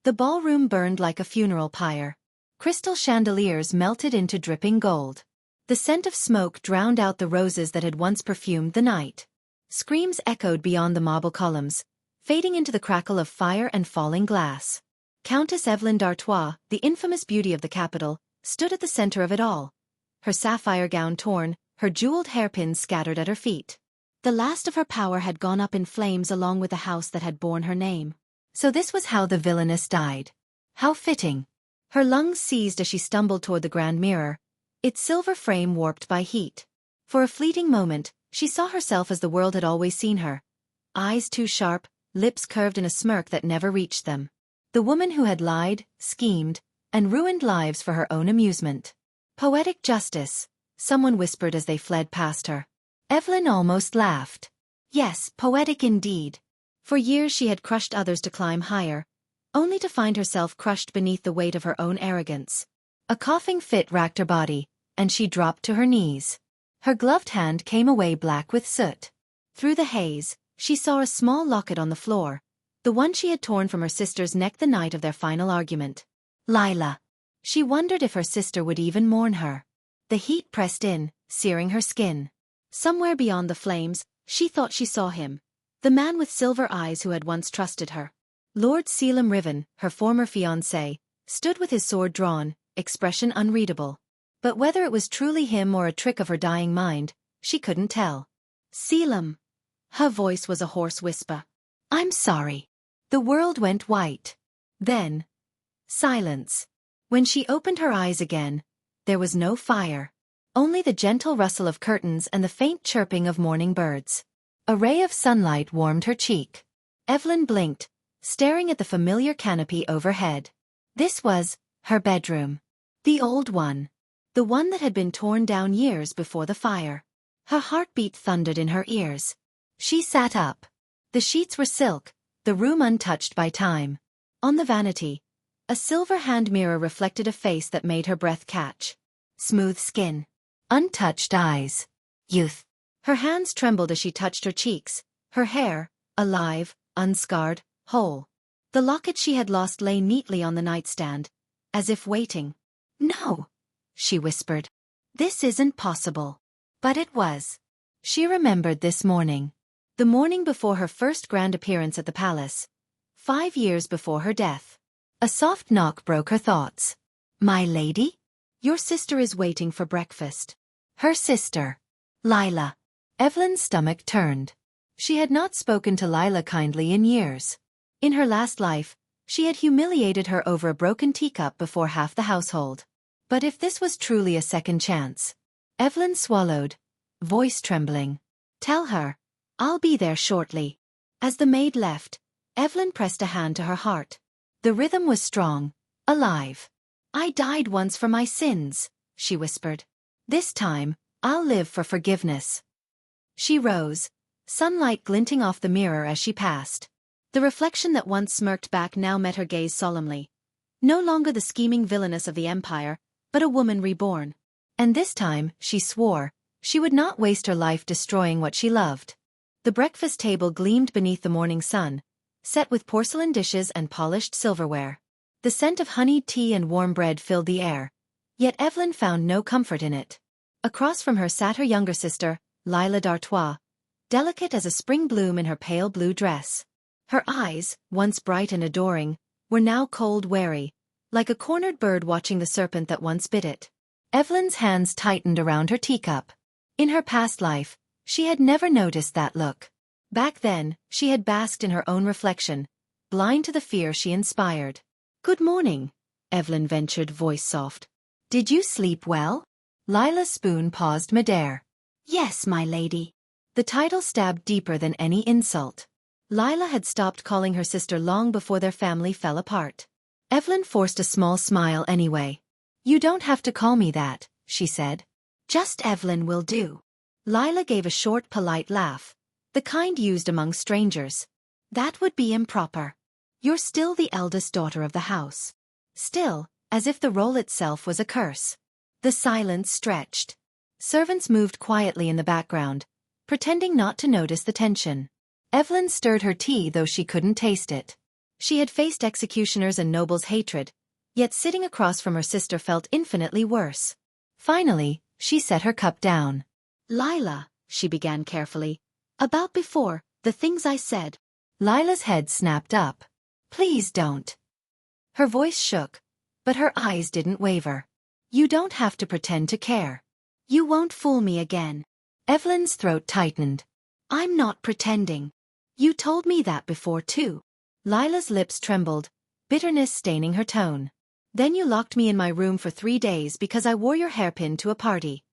The ballroom burned like a funeral pyre. Crystal chandeliers melted into dripping gold. The scent of smoke drowned out the roses that had once perfumed the night. Screams echoed beyond the marble columns, fading into the crackle of fire and falling glass. Countess Eveline D'Artois, the infamous beauty of the capital, stood at the center of it all. Her sapphire gown torn, her jeweled hairpins scattered at her feet. The last of her power had gone up in flames along with the house that had borne her name. So this was how the villainess died. How fitting. Her lungs seized as she stumbled toward the grand mirror, its silver frame warped by heat. For a fleeting moment, she saw herself as the world had always seen her. Eyes too sharp, lips curved in a smirk that never reached them. The woman who had lied, schemed, and ruined lives for her own amusement. Poetic justice, someone whispered as they fled past her. Eveline almost laughed. Yes, poetic indeed. For years she had crushed others to climb higher, only to find herself crushed beneath the weight of her own arrogance. A coughing fit racked her body, and she dropped to her knees. Her gloved hand came away black with soot. Through the haze, she saw a small locket on the floor, the one she had torn from her sister's neck the night of their final argument. Lila. She wondered if her sister would even mourn her. The heat pressed in, searing her skin. Somewhere beyond the flames, she thought she saw him, the man with silver eyes who had once trusted her. Lord Selim Riven, her former fiancé, stood with his sword drawn, expression unreadable. But whether it was truly him or a trick of her dying mind, she couldn't tell. Selim. Her voice was a hoarse whisper. I'm sorry. The world went white. Then, silence. When she opened her eyes again, there was no fire. Only the gentle rustle of curtains and the faint chirping of morning birds. A ray of sunlight warmed her cheek. Eveline blinked, staring at the familiar canopy overhead. This was her bedroom. The old one. The one that had been torn down years before the fire. Her heartbeat thundered in her ears. She sat up. The sheets were silk, the room untouched by time. On the vanity, a silver hand mirror reflected a face that made her breath catch. Smooth skin. Untouched eyes. Youth. Her hands trembled as she touched her cheeks, her hair, alive, unscarred, whole. The locket she had lost lay neatly on the nightstand, as if waiting. No, she whispered. This isn't possible. But it was. She remembered this morning. The morning before her first grand appearance at the palace. 5 years before her death. A soft knock broke her thoughts. My lady? Your sister is waiting for breakfast. Her sister. Lila. Eveline's stomach turned. She had not spoken to Lila kindly in years. In her last life, she had humiliated her over a broken teacup before half the household. But if this was truly a second chance. Eveline swallowed, voice trembling. Tell her, I'll be there shortly. As the maid left, Eveline pressed a hand to her heart. The rhythm was strong, alive. I died once for my sins, she whispered. This time, I'll live for forgiveness. She rose, sunlight glinting off the mirror as she passed. The reflection that once smirked back now met her gaze solemnly. No longer the scheming villainess of the empire, but a woman reborn. And this time, she swore, she would not waste her life destroying what she loved. The breakfast table gleamed beneath the morning sun, set with porcelain dishes and polished silverware. The scent of honeyed tea and warm bread filled the air, yet Eveline found no comfort in it. Across from her sat her younger sister, Lila D'Artois, delicate as a spring bloom in her pale blue dress. Her eyes, once bright and adoring, were now cold wary, like a cornered bird watching the serpent that once bit it. Eveline's hands tightened around her teacup. In her past life, she had never noticed that look. Back then, she had basked in her own reflection, blind to the fear she inspired. Good morning, Eveline ventured, voice soft. Did you sleep well? Lila's spoon paused midair. Yes, my lady. The title stabbed deeper than any insult. Lila had stopped calling her sister long before their family fell apart. Eveline forced a small smile anyway. You don't have to call me that, she said. Just Eveline will do. Lila gave a short, polite laugh, the kind used among strangers. That would be improper. You're still the eldest daughter of the house. Still, as if the role itself was a curse. The silence stretched. Servants moved quietly in the background, pretending not to notice the tension. Eveline stirred her tea though she couldn't taste it. She had faced executioners' and nobles' hatred, yet sitting across from her sister felt infinitely worse. Finally, she set her cup down. Lila, she began carefully. About before, the things I said. Lila's head snapped up. Please don't. Her voice shook, but her eyes didn't waver. You don't have to pretend to care. You won't fool me again. Eveline's throat tightened. I'm not pretending. You told me that before too. Lila's lips trembled, bitterness staining her tone. Then you locked me in my room for 3 days because I wore your hairpin to a party.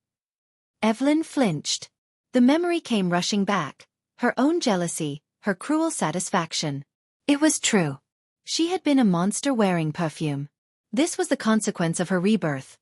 Eveline flinched. The memory came rushing back, her own jealousy, her cruel satisfaction. It was true. She had been a monster wearing perfume. This was the consequence of her rebirth,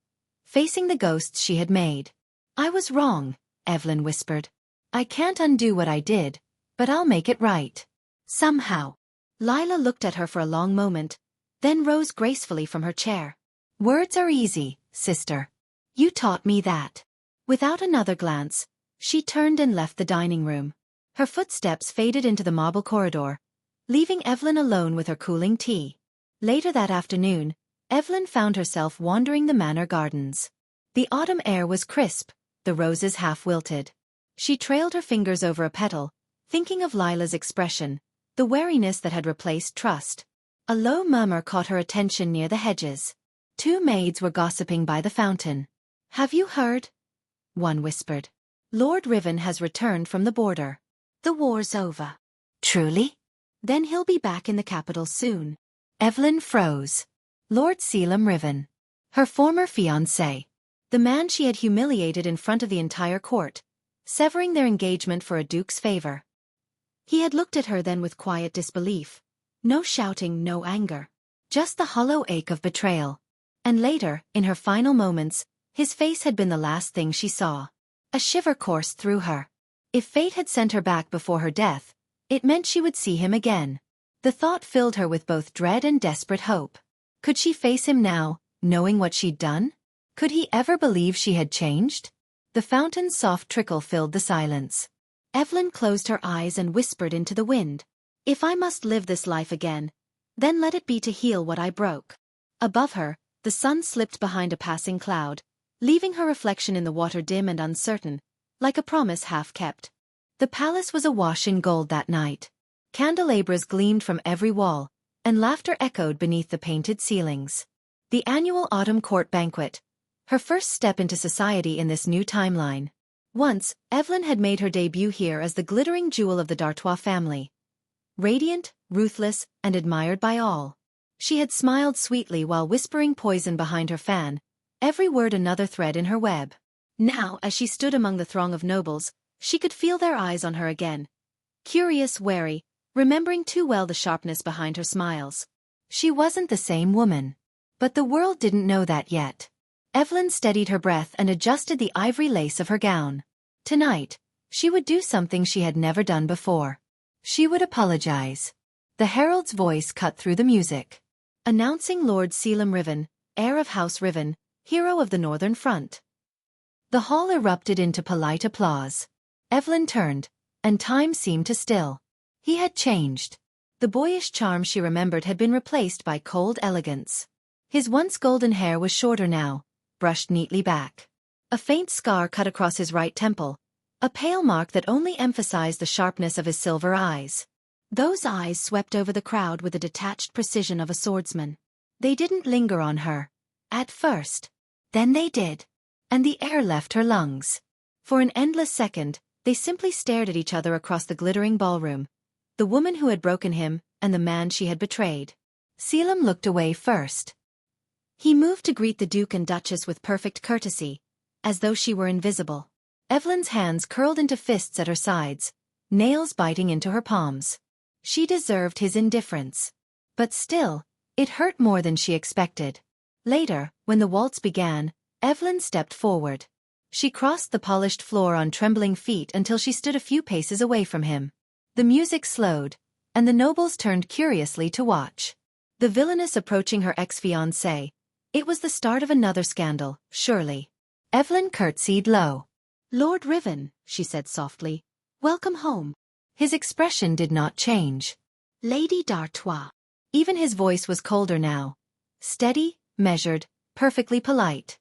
facing the ghosts she had made. I was wrong, Eveline whispered. I can't undo what I did, but I'll make it right. Somehow. Lila looked at her for a long moment, then rose gracefully from her chair. Words are easy, sister. You taught me that. Without another glance, she turned and left the dining room. Her footsteps faded into the marble corridor, leaving Eveline alone with her cooling tea. Later that afternoon, Eveline found herself wandering the manor gardens. The autumn air was crisp, the roses half wilted. She trailed her fingers over a petal, thinking of Lila's expression, the wariness that had replaced trust. A low murmur caught her attention near the hedges. 2 maids were gossiping by the fountain. Have you heard? One whispered. Lord Riven has returned from the border. The war's over. Truly? Then he'll be back in the capital soon. Eveline froze. Lord Selim Riven. Her former fiancé. The man she had humiliated in front of the entire court, severing their engagement for a duke's favor. He had looked at her then with quiet disbelief. No shouting, no anger. Just the hollow ache of betrayal. And later, in her final moments, his face had been the last thing she saw. A shiver coursed through her. If fate had sent her back before her death, it meant she would see him again. The thought filled her with both dread and desperate hope. Could she face him now, knowing what she'd done? Could he ever believe she had changed? The fountain's soft trickle filled the silence. Eveline closed her eyes and whispered into the wind. If I must live this life again, then let it be to heal what I broke. Above her, the sun slipped behind a passing cloud, leaving her reflection in the water dim and uncertain, like a promise half kept. The palace was awash in gold that night. Candelabras gleamed from every wall, and laughter echoed beneath the painted ceilings. The annual autumn court banquet, her first step into society in this new timeline. Once, Eveline had made her debut here as the glittering jewel of the D'Artois family. Radiant, ruthless, and admired by all. She had smiled sweetly while whispering poison behind her fan, every word another thread in her web. Now, as she stood among the throng of nobles, she could feel their eyes on her again. Curious, wary, remembering too well the sharpness behind her smiles. She wasn't the same woman. But the world didn't know that yet. Eveline steadied her breath and adjusted the ivory lace of her gown. Tonight, she would do something she had never done before. She would apologize. The herald's voice cut through the music. Announcing Lord Selim Riven, heir of House Riven, hero of the Northern Front. The hall erupted into polite applause. Eveline turned, and time seemed to still. He had changed. The boyish charm she remembered had been replaced by cold elegance. His once golden hair was shorter now, brushed neatly back. A faint scar cut across his right temple, a pale mark that only emphasized the sharpness of his silver eyes. Those eyes swept over the crowd with the detached precision of a swordsman. They didn't linger on her. At first. Then they did. And the air left her lungs. For an endless second, they simply stared at each other across the glittering ballroom. The woman who had broken him, and the man she had betrayed. Selim looked away first. He moved to greet the Duke and Duchess with perfect courtesy, as though she were invisible. Eveline's hands curled into fists at her sides, nails biting into her palms. She deserved his indifference. But still, it hurt more than she expected. Later, when the waltz began, Eveline stepped forward. She crossed the polished floor on trembling feet until she stood a few paces away from him. The music slowed, and the nobles turned curiously to watch. The villainess approaching her ex-fiancé. It was the start of another scandal, surely. Eveline curtsied low. Lord Riven, she said softly. Welcome home. His expression did not change. Lady D'Artois. Even his voice was colder now. Steady, measured, perfectly polite.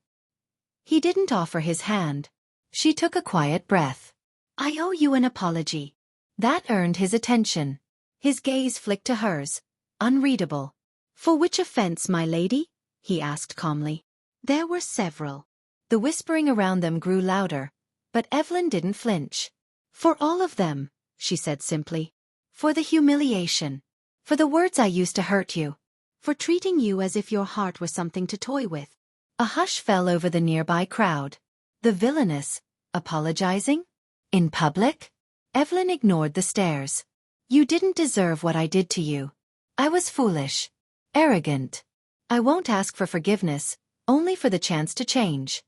He didn't offer his hand. She took a quiet breath. I owe you an apology. That earned his attention. His gaze flicked to hers. Unreadable. For which offense, my lady? He asked calmly. There were several. The whispering around them grew louder, but Eveline didn't flinch. For all of them, she said simply. For the humiliation. For the words I used to hurt you. For treating you as if your heart were something to toy with. A hush fell over the nearby crowd. The villainess, apologizing? In public? Eveline ignored the stares. You didn't deserve what I did to you. I was foolish. Arrogant. I won't ask for forgiveness, only for the chance to change.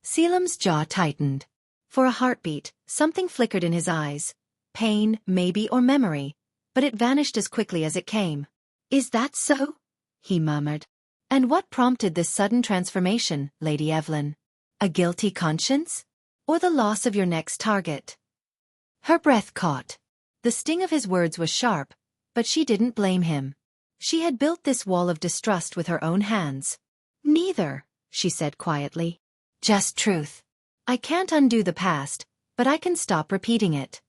Selim's jaw tightened. For a heartbeat, something flickered in his eyes. Pain, maybe, or memory. But it vanished as quickly as it came. Is that so? He murmured. And what prompted this sudden transformation, Lady Eveline? A guilty conscience? Or the loss of your next target? Her breath caught. The sting of his words was sharp, but she didn't blame him. She had built this wall of distrust with her own hands. Neither, she said quietly. Just truth. I can't undo the past, but I can stop repeating it.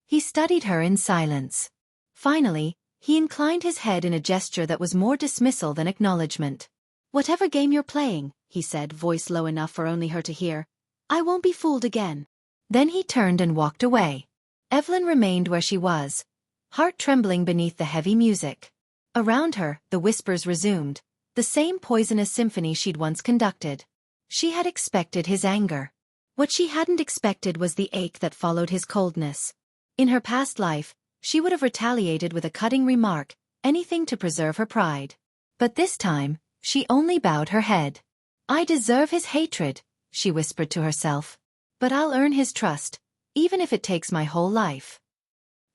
He studied her in silence. Finally, he inclined his head in a gesture that was more dismissal than acknowledgement. Whatever game you're playing, he said, voice low enough for only her to hear, I won't be fooled again. Then he turned and walked away. Eveline remained where she was, heart trembling beneath the heavy music. Around her, the whispers resumed, the same poisonous symphony she'd once conducted. She had expected his anger. What she hadn't expected was the ache that followed his coldness. In her past life, she would have retaliated with a cutting remark, anything to preserve her pride. But this time, she only bowed her head. I deserve his hatred, she whispered to herself. But I'll earn his trust, even if it takes my whole life.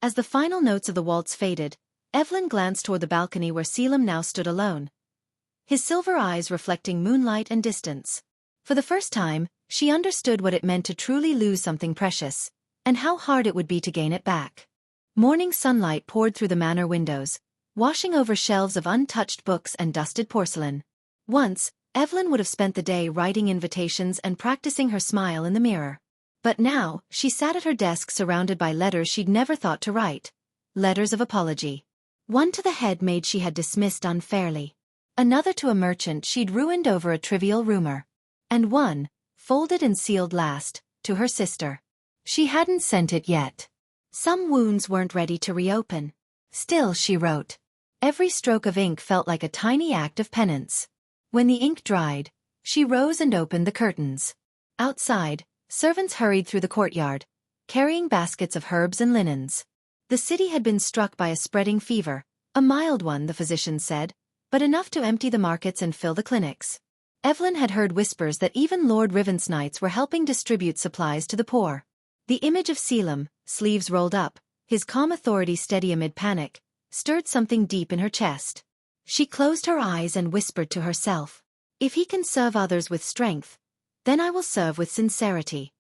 As the final notes of the waltz faded, Eveline glanced toward the balcony where Selim now stood alone, his silver eyes reflecting moonlight and distance. For the first time, she understood what it meant to truly lose something precious, and how hard it would be to gain it back. Morning sunlight poured through the manor windows, washing over shelves of untouched books and dusted porcelain. Once, Eveline would have spent the day writing invitations and practicing her smile in the mirror. But now, she sat at her desk surrounded by letters she'd never thought to write. Letters of apology. One to the head maid she had dismissed unfairly. Another to a merchant she'd ruined over a trivial rumor. And one, folded and sealed last, to her sister. She hadn't sent it yet. Some wounds weren't ready to reopen. Still, she wrote. Every stroke of ink felt like a tiny act of penance. When the ink dried, she rose and opened the curtains. Outside, servants hurried through the courtyard, carrying baskets of herbs and linens. The city had been struck by a spreading fever, a mild one, the physicians said, but enough to empty the markets and fill the clinics. Eveline had heard whispers that even Lord Riven's knights were helping distribute supplies to the poor. The image of Selim, sleeves rolled up, his calm authority steady amid panic, stirred something deep in her chest. She closed her eyes and whispered to herself, if he can serve others with strength, then I will serve with sincerity.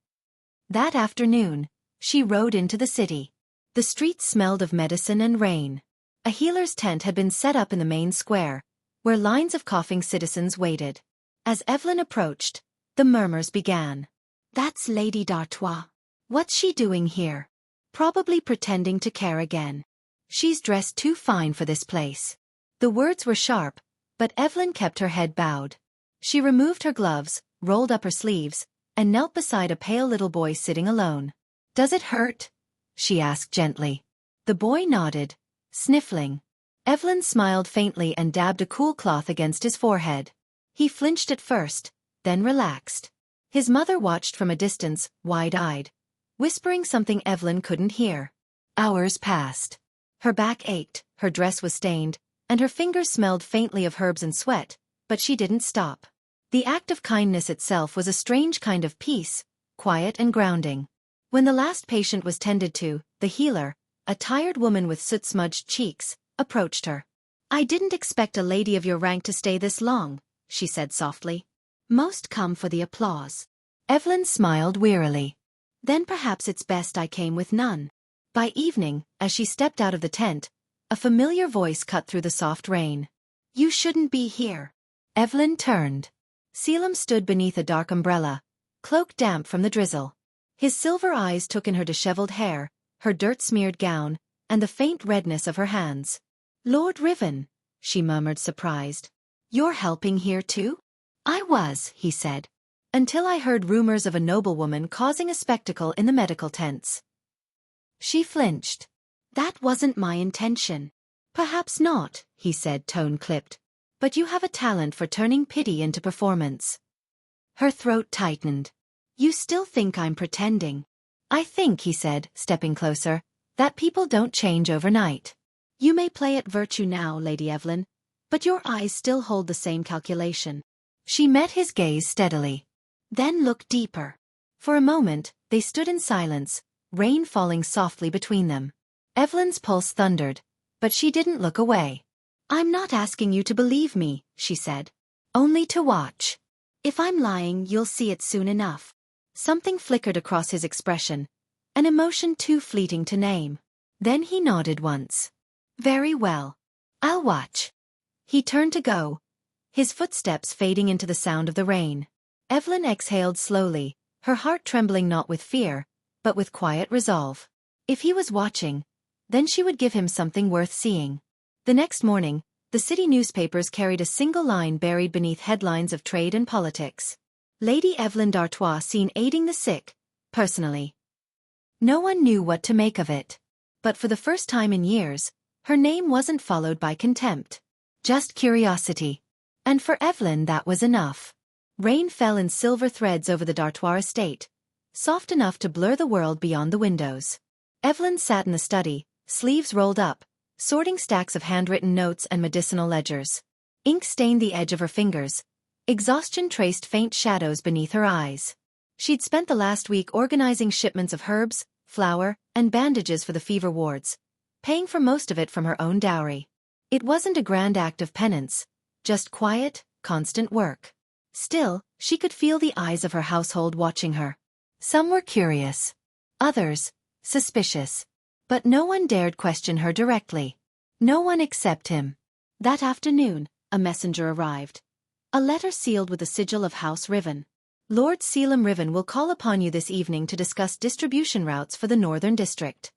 That afternoon, she rode into the city. The streets smelled of medicine and rain. A healer's tent had been set up in the main square, where lines of coughing citizens waited. As Eveline approached, the murmurs began. That's Lady D'Artois. What's she doing here? Probably pretending to care again. She's dressed too fine for this place. The words were sharp, but Eveline kept her head bowed. She removed her gloves, rolled up her sleeves, and knelt beside a pale little boy sitting alone. Does it hurt? She asked gently. The boy nodded, sniffling. Eveline smiled faintly and dabbed a cool cloth against his forehead. He flinched at first, then relaxed. His mother watched from a distance, wide-eyed, whispering something Eveline couldn't hear. Hours passed. Her back ached, her dress was stained, and her fingers smelled faintly of herbs and sweat, but she didn't stop. The act of kindness itself was a strange kind of peace, quiet and grounding. When the last patient was tended to, the healer, a tired woman with soot-smudged cheeks, approached her. I didn't expect a lady of your rank to stay this long, she said softly. Most come for the applause. Eveline smiled wearily. Then perhaps it's best I came with none. By evening, as she stepped out of the tent, A familiar voice cut through the soft rain. "You shouldn't be here." Eveline turned. Selim stood beneath a dark umbrella, cloak damp from the drizzle. His silver eyes took in her disheveled hair, her dirt-smeared gown, and the faint redness of her hands. "Lord Riven," she murmured surprised. "You're helping here too?" "I was," he said, "until I heard rumors of a noblewoman causing a spectacle in the medical tents." She flinched. "That wasn't my intention." "Perhaps not," he said, tone-clipped. "But you have a talent for turning pity into performance." Her throat tightened. "You still think I'm pretending?" "I think," he said, stepping closer, "that people don't change overnight. You may play at virtue now, Lady Eveline, but your eyes still hold the same calculation." She met his gaze steadily. "Then look deeper." For a moment, they stood in silence, rain falling softly between them. Eveline's pulse thundered, but she didn't look away. "I'm not asking you to believe me," she said. "Only to watch. If I'm lying, you'll see it soon enough." Something flickered across his expression, an emotion too fleeting to name. Then he nodded once. "Very well. I'll watch." He turned to go, his footsteps fading into the sound of the rain. Eveline exhaled slowly, her heart trembling not with fear, but with quiet resolve. If he was watching, then she would give him something worth seeing. The next morning, the city newspapers carried a single line buried beneath headlines of trade and politics. Lady Eveline D'Artois seen aiding the sick, personally. No one knew what to make of it. But for the first time in years, her name wasn't followed by contempt. Just curiosity. And for Eveline that was enough. Rain fell in silver threads over the D'Artois estate, soft enough to blur the world beyond the windows. Eveline sat in the study, sleeves rolled up, sorting stacks of handwritten notes and medicinal ledgers. Ink stained the edge of her fingers. Exhaustion traced faint shadows beneath her eyes. She'd spent the last week organizing shipments of herbs, flour, and bandages for the fever wards, paying for most of it from her own dowry. It wasn't a grand act of penance, just quiet, constant work. Still, she could feel the eyes of her household watching her. Some were curious. Others, suspicious. But no one dared question her directly. No one except him. That afternoon, a messenger arrived. A letter sealed with the sigil of House Riven. "Lord Selim Riven will call upon you this evening to discuss distribution routes for the Northern District."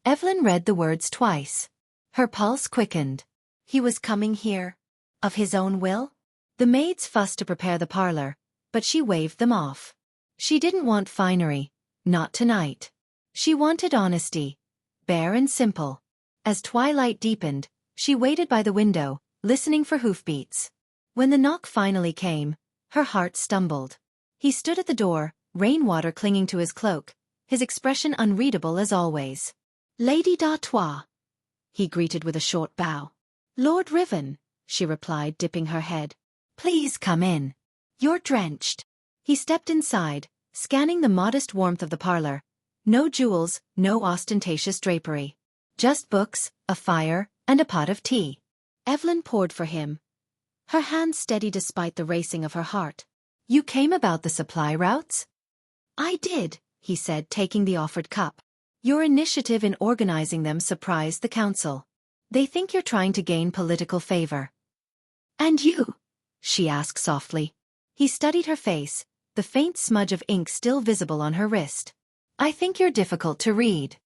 Eveline read the words twice. Her pulse quickened. He was coming here? Of his own will? The maids fussed to prepare the parlor, but she waved them off. She didn't want finery, not tonight. She wanted honesty, bare and simple. As twilight deepened, she waited by the window, listening for hoofbeats. When the knock finally came, her heart stumbled. He stood at the door, rainwater clinging to his cloak, his expression unreadable as always. "Lady D'Artois," he greeted with a short bow. "Lord Riven," she replied, dipping her head. "Please come in. You're drenched." He stepped inside, scanning the modest warmth of the parlor. No jewels, no ostentatious drapery. Just books, a fire, and a pot of tea. Eveline poured for him, her hand steady despite the racing of her heart. "You came about the supply routes?" "I did," he said, taking the offered cup. "Your initiative in organizing them surprised the council. They think you're trying to gain political favor." "And you?" she asked softly. He studied her face, the faint smudge of ink still visible on her wrist. "I think you're difficult to read."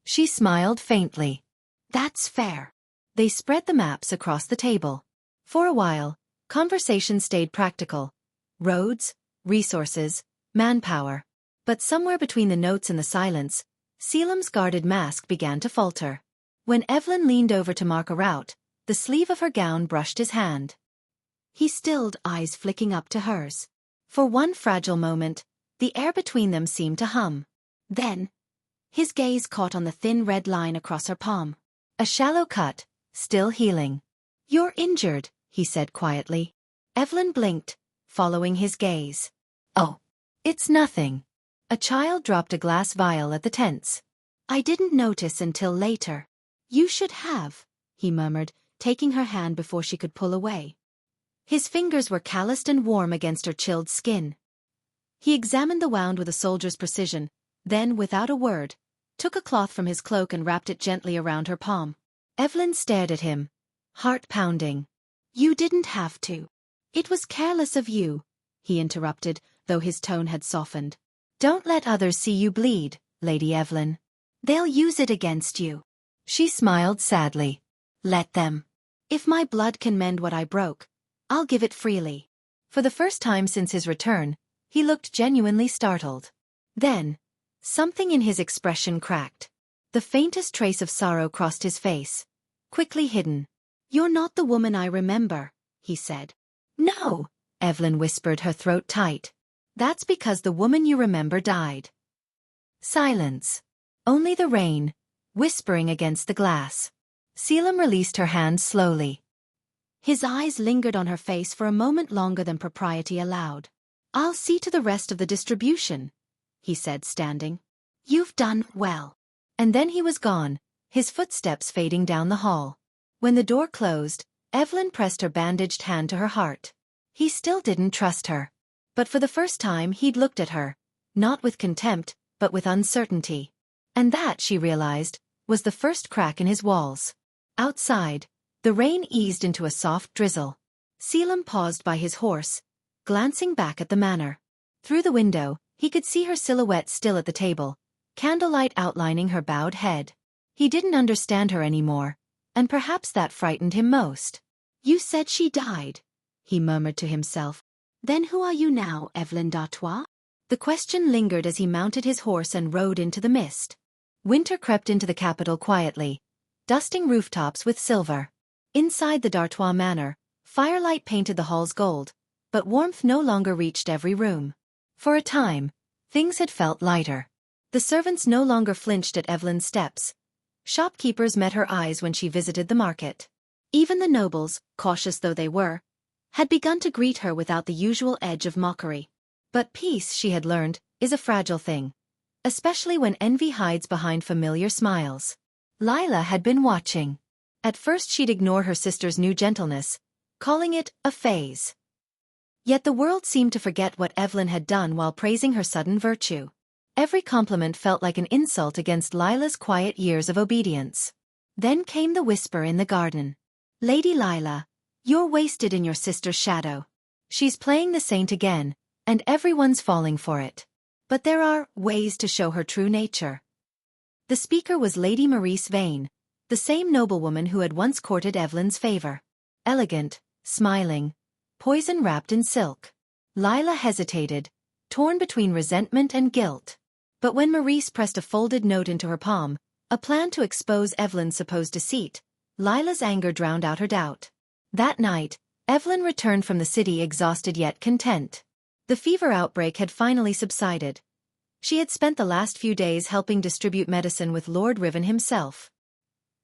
She smiled faintly. "That's fair." They spread the maps across the table. For a while, conversation stayed practical. Roads, resources, manpower. But somewhere between the notes and the silence, Selim's guarded mask began to falter. When Eveline leaned over to mark a route, the sleeve of her gown brushed his hand. He stilled, eyes flicking up to hers. For one fragile moment, the air between them seemed to hum. Then, his gaze caught on the thin red line across her palm. A shallow cut, still healing. "You're injured," he said quietly. Eveline blinked, following his gaze. "Oh, it's nothing." A child dropped a glass vial at the tents. "I didn't notice until later." "You should have," he murmured, taking her hand before she could pull away. His fingers were calloused and warm against her chilled skin. He examined the wound with a soldier's precision, then, without a word, took a cloth from his cloak and wrapped it gently around her palm. Eveline stared at him, heart pounding. You didn't have to. It was careless of you, he interrupted, though his tone had softened. Don't let others see you bleed, Lady Eveline. They'll use it against you. She smiled sadly. Let them. If my blood can mend what I broke, I'll give it freely. For the first time since his return, he looked genuinely startled. Then, something in his expression cracked. The faintest trace of sorrow crossed his face, quickly hidden. You're not the woman I remember, he said. No, Eveline whispered, her throat tight. That's because the woman you remember died. Silence. Only the rain, whispering against the glass. Selim released her hand slowly. His eyes lingered on her face for a moment longer than propriety allowed. I'll see to the rest of the distribution, he said, standing. You've done well. And then he was gone, his footsteps fading down the hall. When the door closed, Eveline pressed her bandaged hand to her heart. He still didn't trust her. But for the first time he'd looked at her, not with contempt, but with uncertainty. And that, she realized, was the first crack in his walls. Outside, the rain eased into a soft drizzle. Selim paused by his horse, glancing back at the manor. Through the window, he could see her silhouette still at the table, candlelight outlining her bowed head. He didn't understand her anymore, and perhaps that frightened him most. You said she died, he murmured to himself. Then who are you now, Eveline D'Artois? The question lingered as he mounted his horse and rode into the mist. Winter crept into the capital quietly, dusting rooftops with silver. Inside the D'Artois manor, firelight painted the halls gold, but warmth no longer reached every room. For a time, things had felt lighter. The servants no longer flinched at Eveline's steps. Shopkeepers met her eyes when she visited the market. Even the nobles, cautious though they were, had begun to greet her without the usual edge of mockery. But peace, she had learned, is a fragile thing, especially when envy hides behind familiar smiles. Lila had been watching. At first she'd ignore her sister's new gentleness, calling it a phase. Yet the world seemed to forget what Eveline had done while praising her sudden virtue. Every compliment felt like an insult against Lila's quiet years of obedience. Then came the whisper in the garden. Lady Lila, you're wasted in your sister's shadow. She's playing the saint again, and everyone's falling for it. But there are ways to show her true nature. The speaker was Lady Maurice Vane, the same noblewoman who had once courted Eveline's favor. Elegant, smiling, poison wrapped in silk. Lila hesitated, torn between resentment and guilt. But when Maurice pressed a folded note into her palm, a plan to expose Eveline's supposed deceit, Lila's anger drowned out her doubt. That night, Eveline returned from the city exhausted yet content. The fever outbreak had finally subsided. She had spent the last few days helping distribute medicine with Lord Riven himself.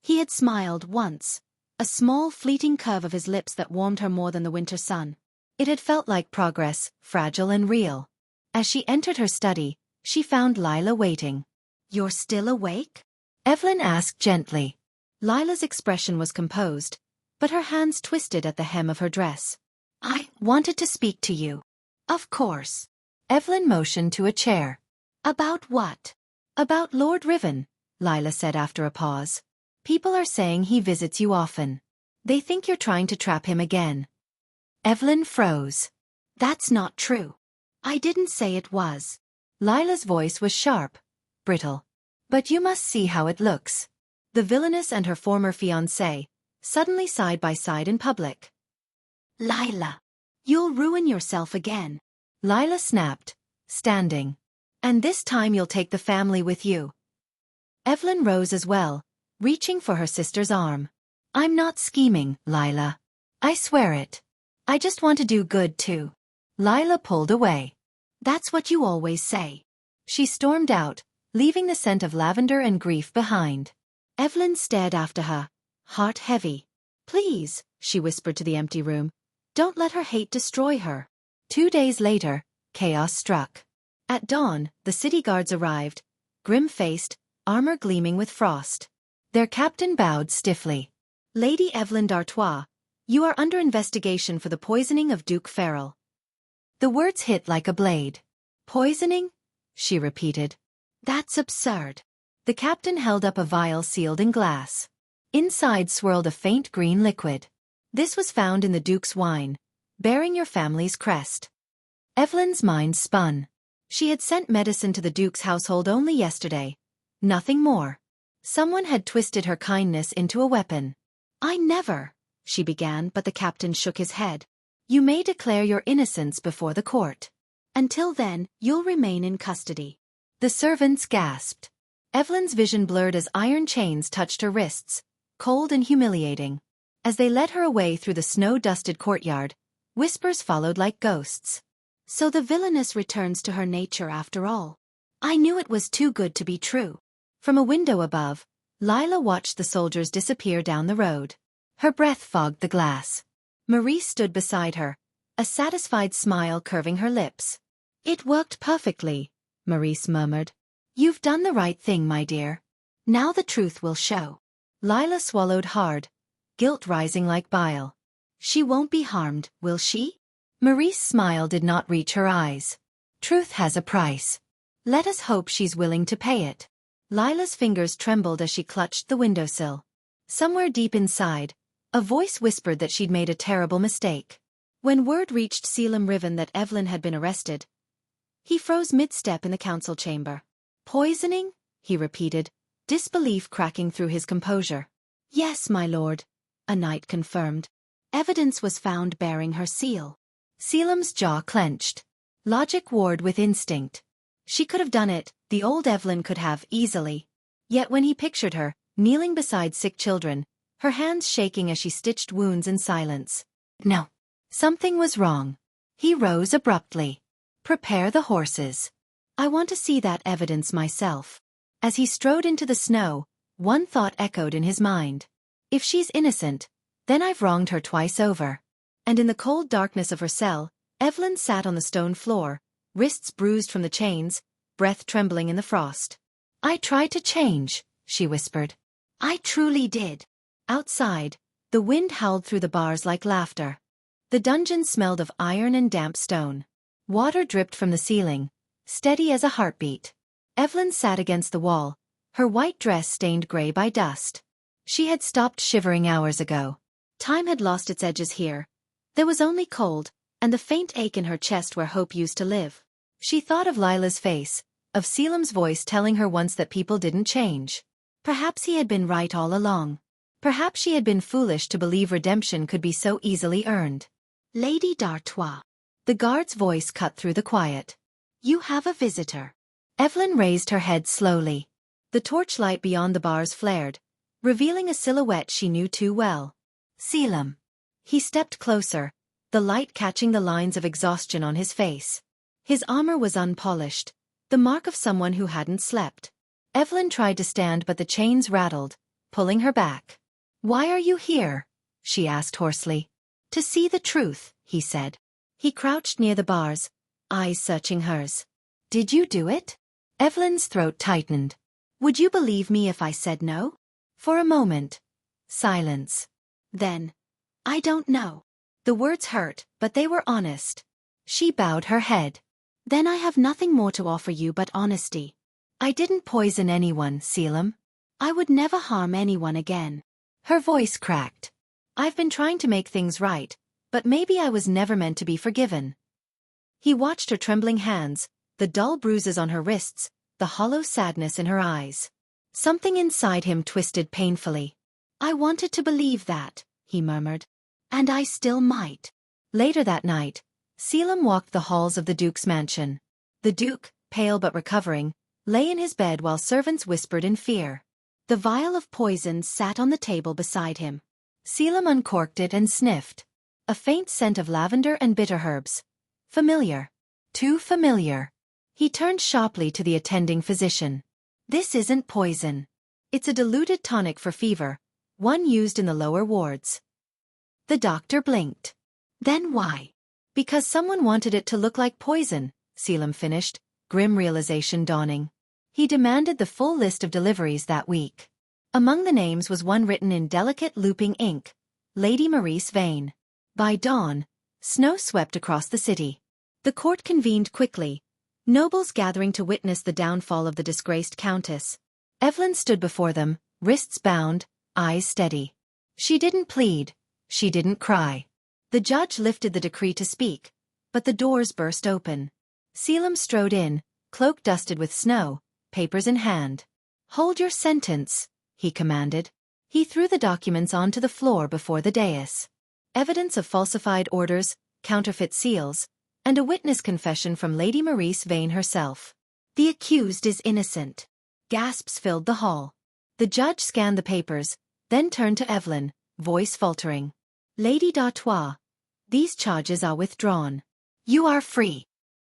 He had smiled once, a small fleeting curve of his lips that warmed her more than the winter sun. It had felt like progress, fragile and real. As she entered her study, she found Lila waiting. You're still awake? Eveline asked gently. Lila's expression was composed, but her hands twisted at the hem of her dress. I wanted to speak to you. Of course. Eveline motioned to a chair. About what? About Lord Riven, Lila said after a pause. People are saying he visits you often. They think you're trying to trap him again. Eveline froze. That's not true. I didn't say it was. Lila's voice was sharp, brittle. But you must see how it looks. The Villainess and her former fiancé, suddenly side by side in public. Lila, you'll ruin yourself again. Lila snapped, standing. And this time you'll take the family with you. Eveline rose as well, reaching for her sister's arm. I'm not scheming, Lila. I swear it. I just want to do good too. Lila pulled away. That's what you always say. She stormed out, leaving the scent of lavender and grief behind. Eveline stared after her, heart heavy. Please, she whispered to the empty room, don't let her hate destroy her. 2 days later, chaos struck. At dawn, the city guards arrived, grim-faced, armor gleaming with frost. Their captain bowed stiffly. Lady Eveline D'Artois, you are under investigation for the poisoning of Duke Farrell. The words hit like a blade. Poisoning? She repeated. That's absurd. The captain held up a vial sealed in glass. Inside swirled a faint green liquid. This was found in the Duke's wine, bearing your family's crest. Eveline's mind spun. She had sent medicine to the Duke's household only yesterday. Nothing more. Someone had twisted her kindness into a weapon. I never, she began, but the captain shook his head. You may declare your innocence before the court. Until then, you'll remain in custody. The servants gasped. Eveline's vision blurred as iron chains touched her wrists, cold and humiliating. As they led her away through the snow-dusted courtyard, whispers followed like ghosts. So the villainess returns to her nature after all. I knew it was too good to be true. From a window above, Lila watched the soldiers disappear down the road. Her breath fogged the glass. Maurice stood beside her, a satisfied smile curving her lips. It worked perfectly, Maurice murmured. You've done the right thing, my dear. Now the truth will show. Lila swallowed hard, guilt rising like bile. She won't be harmed, will she? Maurice's smile did not reach her eyes. Truth has a price. Let us hope she's willing to pay it. Lila's fingers trembled as she clutched the windowsill. Somewhere deep inside, a voice whispered that she'd made a terrible mistake. When word reached Selim Riven that Eveline had been arrested, he froze mid-step in the council chamber. Poisoning? He repeated, disbelief cracking through his composure. Yes, my lord, a knight confirmed. Evidence was found bearing her seal. Selim's jaw clenched. Logic warred with instinct. She could have done it, the old Eveline could have, easily. Yet when he pictured her, kneeling beside sick children, her hands shaking as she stitched wounds in silence. No. Something was wrong. He rose abruptly. Prepare the horses. I want to see that evidence myself. As he strode into the snow, one thought echoed in his mind. If she's innocent, then I've wronged her twice over. And in the cold darkness of her cell, Eveline sat on the stone floor, wrists bruised from the chains, breath trembling in the frost. I tried to change, she whispered. I truly did. Outside, the wind howled through the bars like laughter. The dungeon smelled of iron and damp stone. Water dripped from the ceiling, steady as a heartbeat. Eveline sat against the wall, her white dress stained gray by dust. She had stopped shivering hours ago. Time had lost its edges here. There was only cold, and the faint ache in her chest where hope used to live. She thought of Lila's face, of Selim's voice telling her once that people didn't change. Perhaps he had been right all along. Perhaps she had been foolish to believe redemption could be so easily earned. Lady D'Artois. The guard's voice cut through the quiet. You have a visitor. Eveline raised her head slowly. The torchlight beyond the bars flared, revealing a silhouette she knew too well. Selim. He stepped closer, the light catching the lines of exhaustion on his face. His armor was unpolished, the mark of someone who hadn't slept. Eveline tried to stand but the chains rattled, pulling her back. Why are you here? She asked hoarsely. To see the truth, he said. He crouched near the bars, eyes searching hers. Did you do it? Eveline's throat tightened. Would you believe me if I said no? For a moment. Silence. Then, I don't know. The words hurt, but they were honest. She bowed her head. Then I have nothing more to offer you but honesty. I didn't poison anyone, Selim. I would never harm anyone again. Her voice cracked. I've been trying to make things right, but maybe I was never meant to be forgiven. He watched her trembling hands, the dull bruises on her wrists, the hollow sadness in her eyes. Something inside him twisted painfully. I wanted to believe that, he murmured. And I still might. Later that night, Selim walked the halls of the Duke's mansion. The Duke, pale but recovering, lay in his bed while servants whispered in fear. The vial of poison sat on the table beside him. Selim uncorked it and sniffed. A faint scent of lavender and bitter herbs. Familiar. Too familiar. He turned sharply to the attending physician. This isn't poison. It's a diluted tonic for fever, one used in the lower wards. The doctor blinked. Then why? Because someone wanted it to look like poison, Selim finished, grim realization dawning. He demanded the full list of deliveries that week. Among the names was one written in delicate looping ink, Lady Maurice Vane. By dawn, snow swept across the city. The court convened quickly, nobles gathering to witness the downfall of the disgraced countess. Eveline stood before them, wrists bound, eyes steady. She didn't plead. She didn't cry. The judge lifted the decree to speak, but the doors burst open. Selim strode in, cloak dusted with snow, papers in hand. "Hold your sentence," he commanded. He threw the documents onto the floor before the dais. Evidence of falsified orders, counterfeit seals, and a witness confession from Lady Maurice Vane herself. "The accused is innocent." Gasps filled the hall. The judge scanned the papers, then turned to Eveline, voice faltering. "Lady D'Artois, these charges are withdrawn. You are free."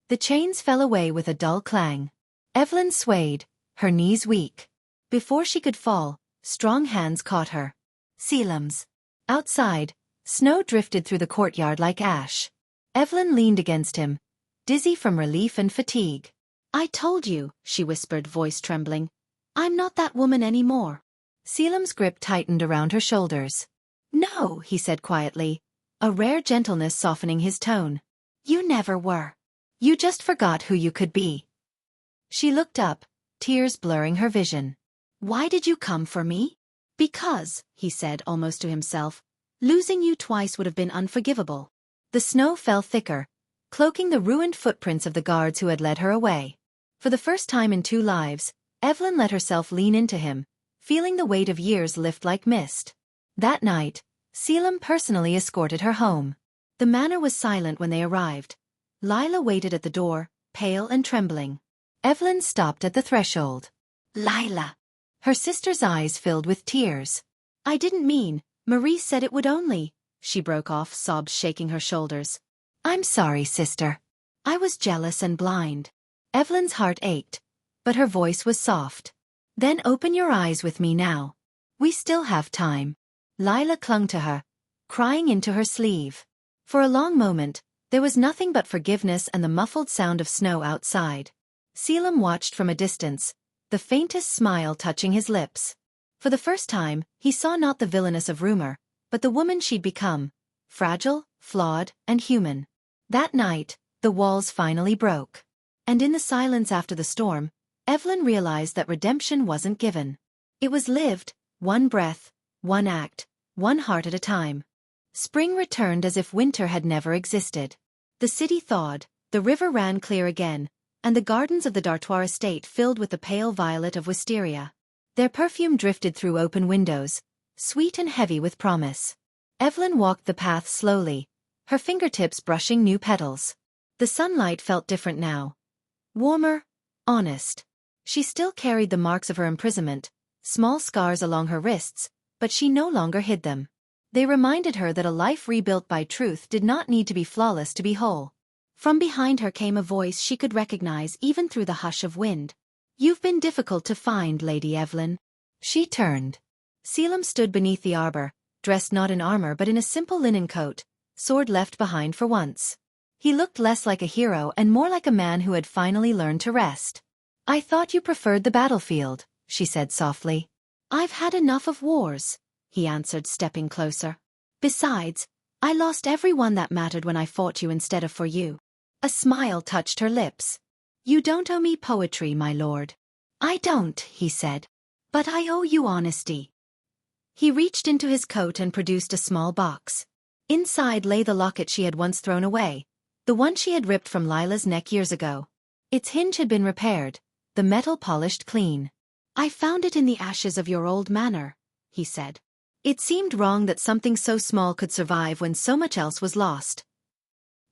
The chains fell away with a dull clang. Eveline swayed, her knees weak. Before she could fall, strong hands caught her. Selim's. Outside, snow drifted through the courtyard like ash. Eveline leaned against him, dizzy from relief and fatigue. "I told you," she whispered, voice trembling. "I'm not that woman anymore." Selim's grip tightened around her shoulders. "No," he said quietly, a rare gentleness softening his tone. "You never were. You just forgot who you could be." She looked up, tears blurring her vision. "Why did you come for me?" "Because," he said almost to himself, "losing you twice would have been unforgivable." The snow fell thicker, cloaking the ruined footprints of the guards who had led her away. For the first time in 2 lives, Eveline let herself lean into him, feeling the weight of years lift like mist. That night, Selim personally escorted her home. The manor was silent when they arrived. Lila waited at the door, pale and trembling. Eveline stopped at the threshold. "Lila." Her sister's eyes filled with tears. "I didn't mean, Maurice said it would only," she broke off, sobs shaking her shoulders. "I'm sorry, sister. "I was jealous and blind." Eveline's heart ached, but her voice was soft. "Then open your eyes with me now. We still have time." Lila clung to her, crying into her sleeve. For a long moment, there was nothing but forgiveness and the muffled sound of snow outside. Selim watched from a distance, the faintest smile touching his lips. For the first time, he saw not the villainess of rumor, but the woman she'd become, fragile, flawed, and human. That night, the walls finally broke. And in the silence after the storm, Eveline realized that redemption wasn't given. It was lived, one breath, one act, one heart at a time. Spring returned as if winter had never existed. The city thawed, the river ran clear again, and the gardens of the D'Artois estate filled with the pale violet of wisteria. Their perfume drifted through open windows, sweet and heavy with promise. Eveline walked the path slowly, her fingertips brushing new petals. The sunlight felt different now. Warmer, honest. She still carried the marks of her imprisonment, small scars along her wrists, but she no longer hid them. They reminded her that a life rebuilt by truth did not need to be flawless to be whole. From behind her came a voice she could recognize even through the hush of wind. "You've been difficult to find, Lady Eveline." She turned. Selim stood beneath the arbor, dressed not in armor but in a simple linen coat, sword left behind for once. He looked less like a hero and more like a man who had finally learned to rest. "I thought you preferred the battlefield," she said softly. "I've had enough of wars," he answered, stepping closer. "Besides, I lost everyone that mattered when I fought you instead of for you." A smile touched her lips. "You don't owe me poetry, my lord." "I don't," he said. "But I owe you honesty." He reached into his coat and produced a small box. Inside lay the locket she had once thrown away, the one she had ripped from Lila's neck years ago. Its hinge had been repaired, the metal polished clean. "I found it in the ashes of your old manor," he said. It seemed wrong that something so small could survive when so much else was lost.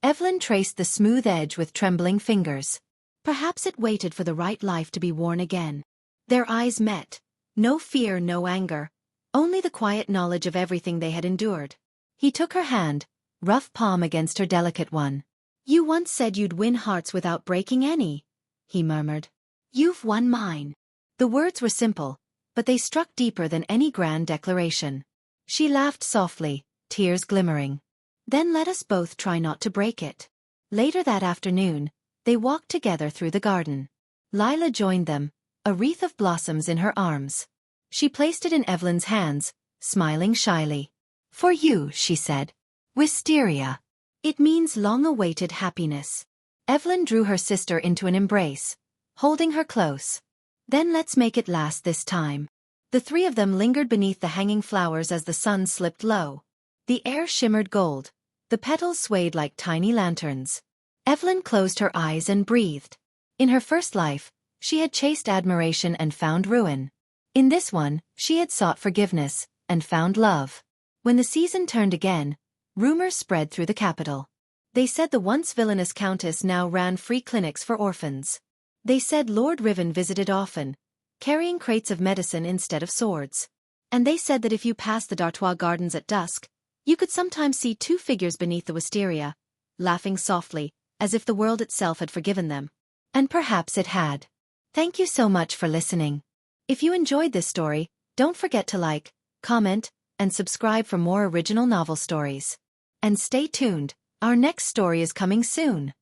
Eveline traced the smooth edge with trembling fingers. Perhaps it waited for the right life to be worn again. Their eyes met. No fear, no anger, only the quiet knowledge of everything they had endured. He took her hand, rough palm against her delicate one. "You once said you'd win hearts without breaking any," he murmured. "You've won mine." The words were simple, but they struck deeper than any grand declaration. She laughed softly, tears glimmering. "Then let us both try not to break it." Later that afternoon, they walked together through the garden. Lila joined them, a wreath of blossoms in her arms. She placed it in Eveline's hands, smiling shyly. "For you," she said. "Wisteria. It means long-awaited happiness." Eveline drew her sister into an embrace, holding her close. "Then let's make it last this time." The three of them lingered beneath the hanging flowers as the sun slipped low. The air shimmered gold. The petals swayed like tiny lanterns. Eveline closed her eyes and breathed. In her first life, she had chased admiration and found ruin. In this one, she had sought forgiveness and found love. When the season turned again, rumors spread through the capital. They said the once villainous countess now ran free clinics for orphans. They said Lord Riven visited often, carrying crates of medicine instead of swords. And they said that if you passed the D'Artois gardens at dusk, you could sometimes see two figures beneath the wisteria, laughing softly, as if the world itself had forgiven them. And perhaps it had. Thank you so much for listening. If you enjoyed this story, don't forget to like, comment, and subscribe for more original novel stories. And stay tuned, our next story is coming soon.